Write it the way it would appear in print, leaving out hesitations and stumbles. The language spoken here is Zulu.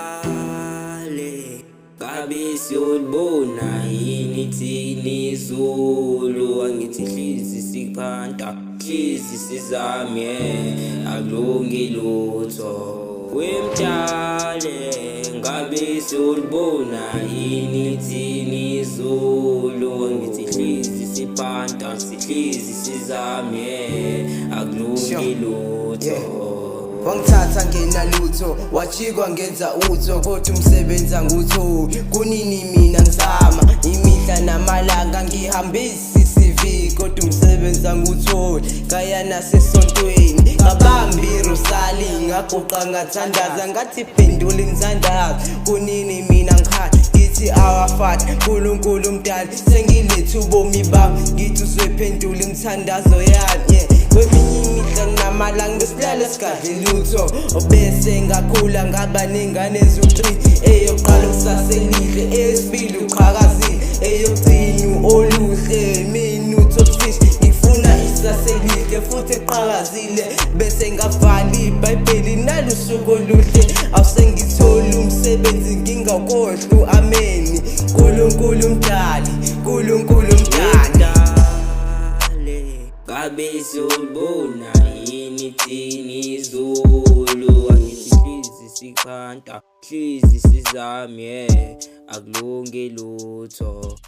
mtshale ngabe siyolibona yini thini izulu angithi hlizi siphanta hlizi sizame akulungi lutho wemtshale ngabe siyolibona yini thini izulu angithi hlizi siphanta hlizi sizame akulungi lutho wangithatha ngena lutho wachikwa ngenza utho kodwa umsebenzi angutho kunini mina ngizama imihla namalanga ngihambisa CV kodwa umsebenzi angutholi kaya nasesontweni ngabamba irosali ngaguqa ngathandaza ngathi phendula inzandazo kunini mina ngikhala ngithi awafati uNkulunkulu mdali sengilethe ubomi bami ngithi uzophendula imithandazo yami kweminye imihla namalanga ngisilala esikadli lutho obese ngakhula ngaba nengane ezu-3 eyokuqala usaselidle eyesibili uqhakazile eyokugcina oluhle mina utop 6 ngifuna isaselidle futhi eqhakazile bese ngavala iBhayibheli nalusuku oluhle awusengithola umsebenzi ngingakhohlwa ameni uNkulunkulu mdali uNkulunkulu mdali ngabe siyolibona yini thini izulu angithi hlizi siphanta hlizi sizame akulungi lutho